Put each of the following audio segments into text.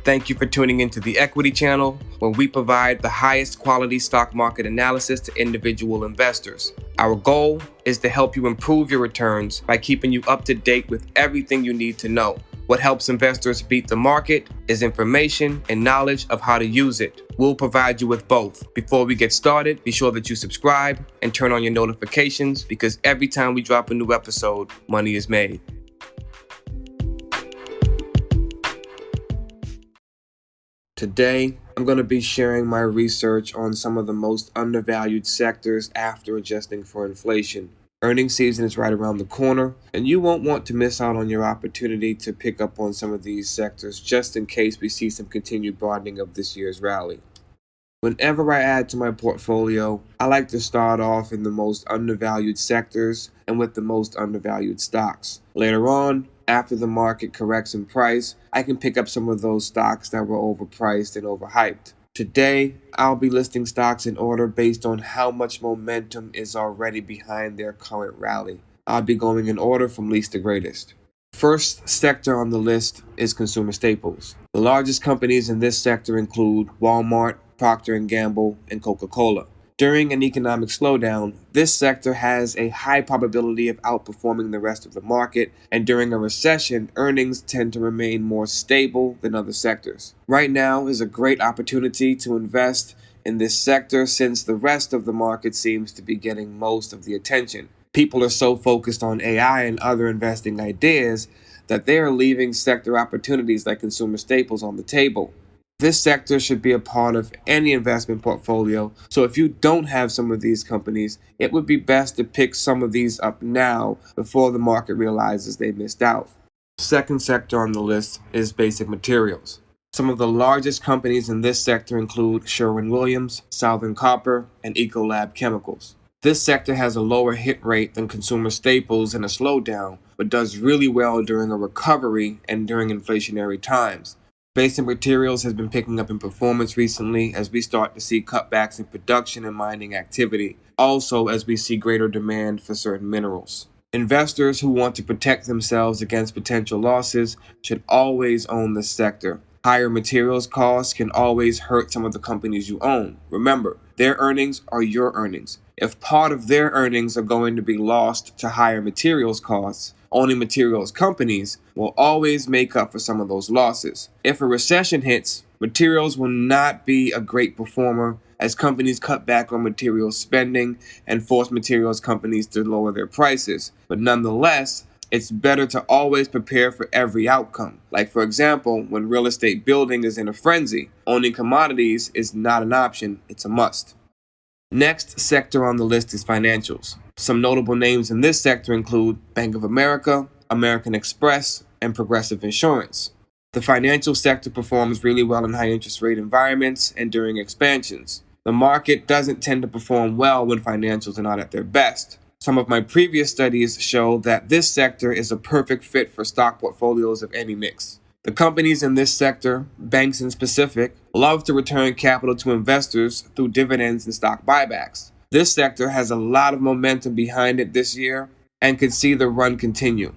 Thank you for tuning into the Equity Channel, where we provide the highest quality stock market analysis to individual investors. Our goal is to help you improve your returns by keeping you up to date with everything you need to know. What helps investors beat the market is information and knowledge of how to use it. We'll provide you with both. Before we get started, be sure that you subscribe and turn on your notifications, because every time we drop a new episode, money is made. Today, I'm going to be sharing my research on some of the most undervalued sectors after adjusting for inflation. Earnings season is right around the corner, and you won't want to miss out on your opportunity to pick up on some of these sectors just in case we see some continued broadening of this year's rally. Whenever I add to my portfolio, I like to start off in the most undervalued sectors and with the most undervalued stocks. Later on, after the market corrects in price, I can pick up some of those stocks that were overpriced and overhyped. Today, I'll be listing stocks in order based on how much momentum is already behind their current rally. I'll be going in order from least to greatest. First sector on the list is consumer staples. The largest companies in this sector include Walmart, Procter & Gamble, and Coca-Cola. During an economic slowdown, this sector has a high probability of outperforming the rest of the market, and during a recession, earnings tend to remain more stable than other sectors. Right now is a great opportunity to invest in this sector since the rest of the market seems to be getting most of the attention. People are so focused on AI and other investing ideas that they are leaving sector opportunities like consumer staples on the table. This sector should be a part of any investment portfolio, so if you don't have some of these companies, it would be best to pick some of these up now before the market realizes they missed out. Second sector on the list is basic materials. Some of the largest companies in this sector include Sherwin-Williams, Southern Copper, and Ecolab Chemicals. This sector has a lower hit rate than consumer staples in a slowdown, but does really well during a recovery and during inflationary times. Basic materials has been picking up in performance recently as we start to see cutbacks in production and mining activity, also as we see greater demand for certain minerals. Investors who want to protect themselves against potential losses should always own this sector. Higher materials costs can always hurt some of the companies you own. Remember, their earnings are your earnings. If part of their earnings are going to be lost to higher materials costs, owning materials companies will always make up for some of those losses. If a recession hits, materials will not be a great performer as companies cut back on materials spending and force materials companies to lower their prices. But nonetheless, it's better to always prepare for every outcome. Like, for example, when real estate building is in a frenzy, owning commodities is not an option, it's a must. Next sector on the list is financials. Some notable names in this sector include Bank of America, American Express, and Progressive Insurance. The financial sector performs really well in high interest rate environments and during expansions. The market doesn't tend to perform well when financials are not at their best. Some of my previous studies show that this sector is a perfect fit for stock portfolios of any mix. The companies in this sector, banks in specific, love to return capital to investors through dividends and stock buybacks. This sector has a lot of momentum behind it this year and could see the run continue.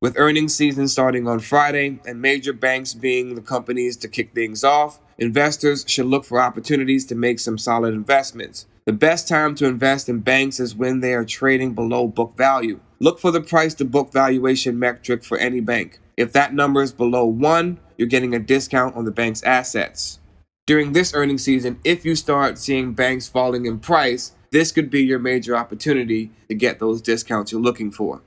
With earnings season starting on Friday and major banks being the companies to kick things off, investors should look for opportunities to make some solid investments. The best time to invest in banks is when they are trading below book value. Look for the price to book valuation metric for any bank. If that number is below 1, you're getting a discount on the bank's assets. During this earnings season, if you start seeing banks falling in price, this could be your major opportunity to get those discounts you're looking for.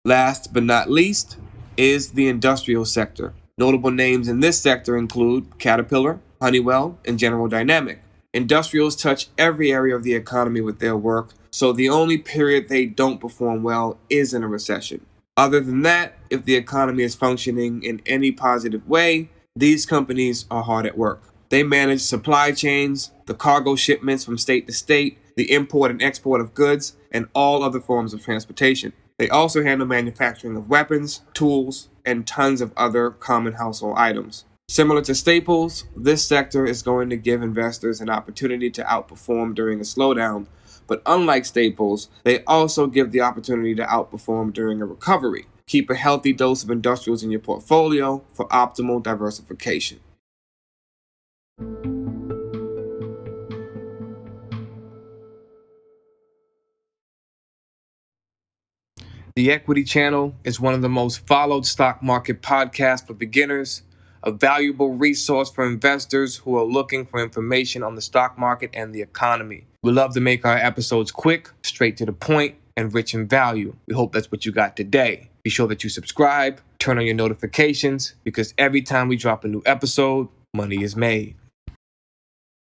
Last but not least is the industrial sector. Notable names in this sector include Caterpillar, Honeywell, and General Dynamic. Industrials touch every area of the economy with their work, so the only period they don't perform well is in a recession. Other than that, if the economy is functioning in any positive way, these companies are hard at work. They manage supply chains, the cargo shipments from state to state, the import and export of goods, and all other forms of transportation. They also handle manufacturing of weapons, tools, and tons of other common household items. Similar to staples, this sector is going to give investors an opportunity to outperform during a slowdown, But unlike staples, they also give the opportunity to outperform during a recovery. Keep a healthy dose of industrials in your portfolio for optimal diversification. The Equity Channel is one of the most followed stock market podcasts for beginners, a valuable resource for investors who are looking for information on the stock market and the economy. We love to make our episodes quick, straight to the point, and rich in value. We hope that's what you got today. Be sure that you subscribe, turn on your notifications, because every time we drop a new episode, money is made.